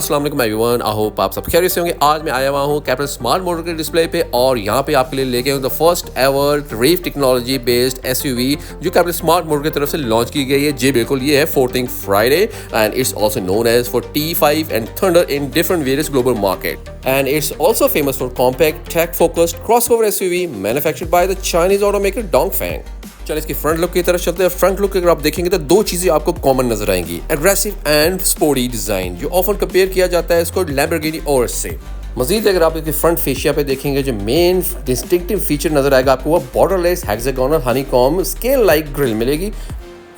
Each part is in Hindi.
अस्सलाम वालेकुम एवरीवन, आई होप आप सब खैरियत से होंगे। आज मैं आया हुआ हूँ कैपिटल स्मार्ट मोटर के डिस्प्ले पे और यहाँ पे आपके लिए लेके आऊँ the first ever REV technology based SUV जो कैपिटल स्मार्ट मोटर की तरफ से लॉन्च की गई है। जी बिल्कुल, ये है 14th Friday and it's also known as for T5 and Thunder in different various global market and it's also famous for compact tech focused crossover SUV manufactured by the Chinese automaker Dongfeng. चलिए इसकी फ्रंट लुक की तरफ चलते हैं। फ्रंट लुक अगर आप देखेंगे तो दो चीजें आपको कॉमन नजर आएंगी, एग्रेसिव एंड स्पोर्टी डिजाइन जो ऑफन कंपेयर किया जाता है इसको लैम्बोर्गिनी ओरस से। मजीद अगर आप इसके फ्रंट फेशिया पे देखेंगे जो मेन डिस्टिंक्टिव फीचर नजर आएगा आपको वो borderless hexagonal honeycomb scale like grill मिलेगी।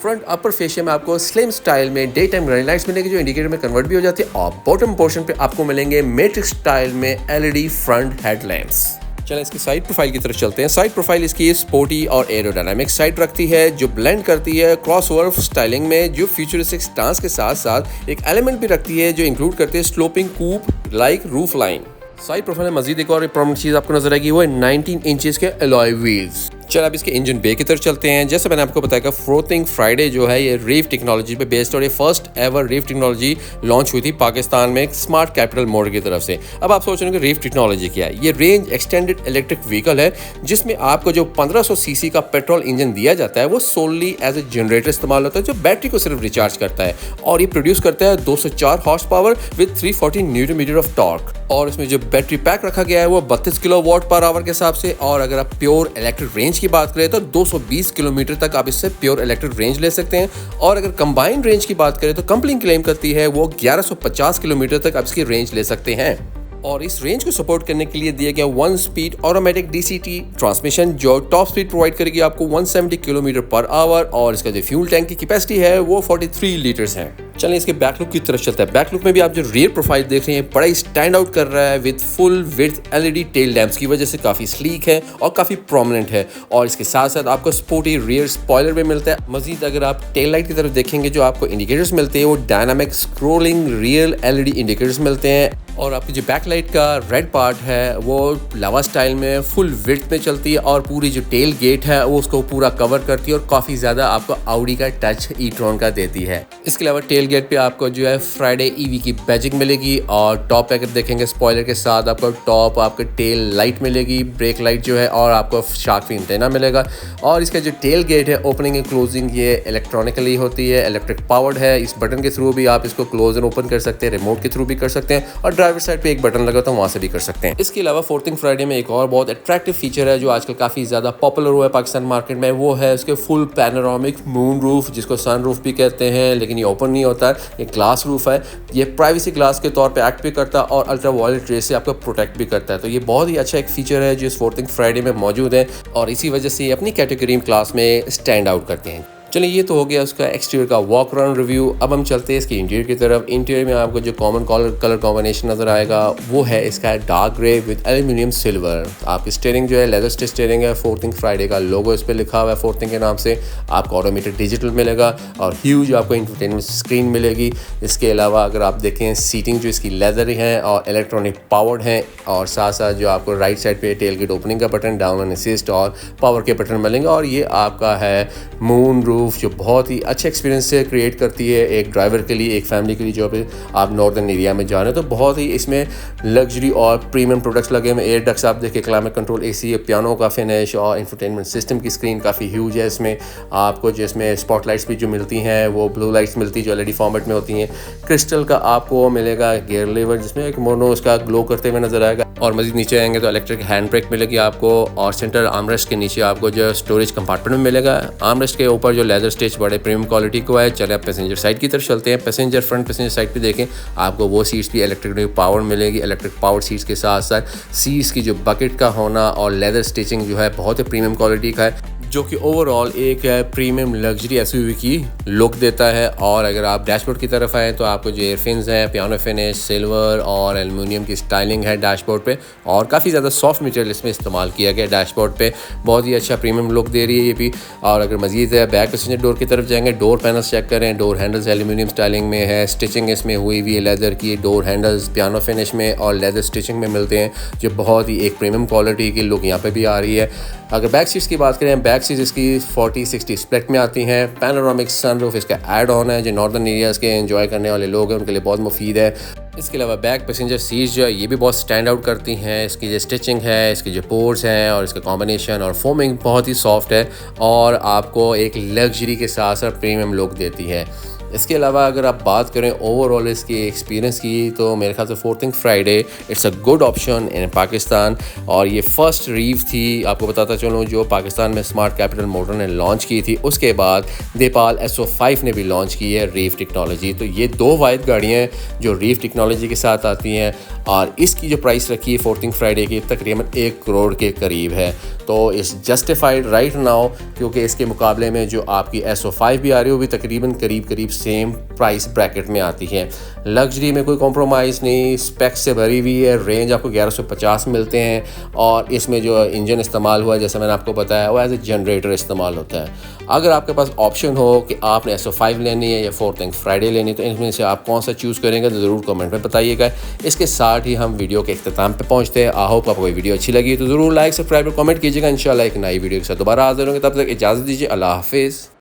फ्रंट अपर फेशिया में आपको स्लिम स्टाइल में डे टाइम रनिंग लाइट्स मिलेगी जो इंडिकेटर में कन्वर्ट भी हो जाती है और बॉटम पोर्शन पे आपको मिलेंगे मैट्रिक्स स्टाइल में एलईडी फ्रंट हेडलैम्प्स। चलें इसकी साइड प्रोफाइल की तरफ चलते हैं। साइड प्रोफाइल इसकी स्पोर्टी और एरोडायनामिक साइड रखती है जो ब्लेंड करती है क्रॉसओवर स्टाइलिंग में, जो फ्यूचरिस्टिक स्टांस के साथ साथ एक एलिमेंट भी रखती है जो इंक्लूड करती है sloping coupe like roof line. Side profile में मजीद एक और प्रॉमिनेंट चीज आपको नजर आएगी, वो है 19 इंचेस के अलॉय व्हील्स। चल अब इसके इंजन बे की तरफ चलते हैं। जैसे मैंने आपको बताया 14th फ्राइडे जो है ये रेव टेक्नोलॉजी पे बेस्ड और ये first ever REV technology launch हुई थी पाकिस्तान में एक स्मार्ट कैपिटल मोटर की तरफ से। अब आप सोच रहे हो कि रेव टेक्नोलॉजी क्या है? ये रेंज एक्सटेंडेड इलेक्ट्रिक व्हीकल है जिसमें आपको जो 1500 सीसी का पेट्रोल इंजन दिया जाता है वो सोलली एज ए जनरेटर इस्तेमाल होता है जो बैटरी को सिर्फ रिचार्ज करता है और ये प्रोड्यूस करता है 204 horsepower with 340 newton metre of torque. और इसमें जो बैटरी पैक रखा गया है वो 32 किलोवाट पर आवर के हिसाब से। और अगर आप प्योर इलेक्ट्रिक रेंज की बात करें तो 220 किलोमीटर तक आप इससे प्योर इलेक्ट्रिक रेंज ले सकते हैं। और अगर कंबाइंड रेंज की बात करें तो कंपनी क्लेम करती है वो 1150 किलोमीटर तक आप इसकी रेंज ले सकते हैं। और इस रेंज को सपोर्ट करने के लिए दिया गया 1 स्पीड ऑटोमेटिक डीसीटी ट्रांसमिशन जो टॉप स्पीड प्रोवाइड करेगी आपको 170 किलोमीटर पर आवर और इसका जो फ्यूल टैंक की कैपेसिटी है वो 43 लीटर्स है। चलिए इसके बैक लुक की तरफ चलता है। बैक लुक में भी आप जो रियर प्रोफाइल देख रहे हैं बड़ा ही स्टैंड आउट कर रहा है with full width LED tail lamps की वजह से काफी स्लीक है और काफी प्रोमिनेंट है। और इसके साथ साथ आपको स्पोर्टी रियर स्पॉइलर भी मिलता है। मजीद अगर आप टेल लाइट की तरफ देखेंगे जो आपको इंडिकेटर्स मिलते हैं वो dynamic scrolling real LED indicators मिलते हैं। और आपकी जो बैक लाइट का रेड पार्ट है वो लावा स्टाइल में फुल विड्थ में चलती है और पूरी जो टेल गेट है वो उसको पूरा कवर करती है और काफ़ी ज़्यादा आपको आउडी का टच ई-ट्रॉन का देती है। इसके अलावा टेल गेट पे आपको जो है फ्राइडे ईवी की बैजिंग मिलेगी और टॉप पे अगर देखेंगे स्पॉइलर के साथ आपको टॉप आपको टेल लाइट मिलेगी, ब्रेक लाइट जो है और आपको शार्क फिन एंटेना मिलेगा। और इसका जो टेल गेट है ओपनिंग एंड क्लोजिंग ये इलेक्ट्रॉनिकली होती है, इलेक्ट्रिक पावर्ड है। इस बटन के थ्रू भी आप इसको क्लोज एंड ओपन कर सकते हैं, रिमोट के थ्रू भी कर सकते हैं और ड्राइवर साइड पे एक बटन लगा तो वहां से भी कर सकते हैं। इसके अलावा 14th फ्राइडे में एक और बहुत अट्रैक्टिव फीचर है जो आजकल काफी ज्यादा पॉपुलर हुआ है पाकिस्तान मार्केट में, वो है इसके फुल पैनोरामिक मून रूफ जिसको सन रूफ भी कहते हैं लेकिन ये ओपन नहीं होता है, ये ग्लास रूफ है। ये प्राइवेसी ग्लास के तौर पे एक्ट भी करता है और अल्ट्रा वायलेट रेस से आपको प्रोटेक्ट भी करता है। तो ये बहुत ही अच्छा एक फीचर है जो इस 14th फ्राइडे में मौजूद है और इसी वजह से ये अपनी कैटेगरी क्लास में स्टैंड आउट करते हैं। चलिए ये तो हो गया उसका एक्सटीरियर का वॉक अराउंड रिव्यू। अब हम चलते हैं इसकी इंटीरियर की तरफ। इंटीरियर में आपको जो कॉमन कलर कॉम्बिनेशन नजर आएगा वो है इसका dark grey with aluminium silver. आपकी स्टीयरिंग जो है लेदर स्टिच स्टीयरिंग है। 14th फ्राइडे का लोगो इस पर लिखा हुआ है 14th के नाम से। आपको ऑटोमेटेड डिजिटल मिलेगा और ह्यूज आपको इंटरटेनमेंट स्क्रीन मिलेगी। इसके अलावा अगर आप देखें सीटिंग जो इसकी लेदर है और इलेक्ट्रॉनिक पावर्ड है और साथ साथ जो आपको राइट साइड पे टेल गेट ओपनिंग का बटन, डाउन एंड असिस्ट और पावर के बटन मिलेंगे। और ये आपका है मून रूफ जो बहुत ही अच्छे एक्सपीरियंस से क्रिएट करती है एक ड्राइवर के लिए, एक फैमिली के लिए जो भी आप नॉर्दर्न एरिया में जा रहे हैं। तो बहुत ही इसमें लग्जरी और प्रीमियम प्रोडक्ट्स लगे हुए। एयर डक्ट्स आप देखिए, क्लाइमेट कंट्रोल एसी, पियानो का फिनिश और इंफोटेनमेंट सिस्टम की स्क्रीन काफ़ी ह्यूज है। इसमें आपको जिसमें स्पॉटलाइट्स भी जो मिलती हैं वो ब्लू लाइट्स मिलती है जो एलईडी फॉर्मेट में होती हैं। क्रिस्टल का आपको मिलेगा गियर लीवर जिसमें एक मोनो उसका ग्लो करते हुए नजर आएगा। और मजीद नीचे आएंगे तो इलेक्ट्रिक हैंड ब्रेक मिलेगी आपको और सेंटर आर्मरेस्ट के नीचे आपको जो स्टोरेज कंपार्टमेंट में मिलेगा। आर्मरेस्ट के ऊपर जो लेदर स्टिच बड़े प्रीमियम क्वालिटी को है। चले आप पैसेंजर साइड की तरफ चलते हैं। पैसेंजर फ्रंट पैसेंजर साइड पे देखें आपको वो सीट्स भी इलेक्ट्रिक पावर मिलेगी। इलेक्ट्रिक पावर सीट्स के साथ साथ सीट्स की जो बकेट का होना और लेदर स्टिचिंग जो है बहुत ही प्रीमियम क्वालिटी का है जो कि ओवरऑल एक प्रीमियम लग्जरी एसयूवी की लुक देता है। और अगर आप डैशबोर्ड की तरफ आएँ तो आपको जो एयरफिन्स हैं पियानो फिनिश सिल्वर और एल्युमिनियम की स्टाइलिंग है डैशबोर्ड पे और काफ़ी ज़्यादा सॉफ्ट मटेरियल इसमें इस्तेमाल किया गया डैशबोर्ड पे, बहुत ही अच्छा प्रीमियम लुक दे रही है ये भी। और अगर मजीद है बैक पैसेंजर डोर की तरफ जाएंगे, डोर पैनल्स चेक करें, डोर हैंडल्स एल्युमिनियम स्टाइलिंग में है, स्टिचिंग इसमें हुई हुई है लेदर की, डोर हैंडल्स पियानो फिनिश में और लेदर स्टिचिंग में मिलते हैं जो बहुत ही एक प्रीमियम क्वालिटी की लुक यहाँ पे भी आ रही है। अगर बैक सीट्स की बात करें, बैक सीट्स इसकी 40-60 स्प्लिट में आती हैं। पैनोरामिक सनरूफ इसका ऐड ऑन है जो नॉर्दर्न एरियाज़ के एंजॉय करने वाले लोग हैं उनके लिए बहुत मुफीद है। इसके अलावा बैक पैसेंजर सीट्स जो है ये भी बहुत स्टैंड आउट करती हैं। इसकी जो स्टिचिंग है, इसकी जो पोर्ट्स हैं और इसका कॉम्बिनेशन और फोमिंग बहुत ही सॉफ्ट है और आपको एक लग्जरी के साथ साथ प्रीमियम लुक देती है। इसके अलावा अगर आप बात करें ओवरऑल इसकी एक्सपीरियंस की, तो मेरे ख्याल से 4थिंग Friday it's a good option in Pakistan. और ये फर्स्ट रीव थी, आपको बताता चलूँ, जो पाकिस्तान में स्मार्ट कैपिटल मोटर ने लॉन्च की थी। उसके बाद देपाल SO5 ने भी लॉन्च की है रीव टेक्नोलॉजी। तो ये 2 वाहिद गाड़ियाँ हैं जो रीव टेक्नोलॉजी के साथ आती हैं और इसकी जो प्राइस रखी है 4थिंग फ्राइडे की तकरीबन 1 करोड़ के करीब है। तो इस जस्टिफाइड राइट नाउ, क्योंकि इसके मुकाबले में जो आपकी SO5 भी आ रही है वो भी तकरीबन करीब सेम प्राइस ब्रैकेट में आती है। लग्जरी में कोई कॉम्प्रोमाइज़ नहीं, स्पेक्स से भरी हुई है। रेंज आपको 1150 मिलते हैं और इसमें जो इंजन इस्तेमाल हुआ है, जैसे मैंने आपको बताया, वो एज ए जनरेटर इस्तेमाल होता है। अगर आपके पास ऑप्शन हो कि आपने SO5 लेनी है या 4थिंग फ्राइडे लेनी है, तो इनमें से आप कौन सा चूज़ करेंगे तो ज़रूर कमेंट में बताइएगा। इसके साथ ही हम वीडियो के अख्ताम पे पहुँचते हैं। आई होप आपको ये वीडियो अच्छी लगी तो ज़रूर लाइक, सब्सक्राइब और कमेंट कीजिएगा। इंशाल्लाह एक नई वीडियो के साथ दोबारा हाजिर होंगे, तब तक इजाज़त दीजिए। अल्लाह हाफिज़।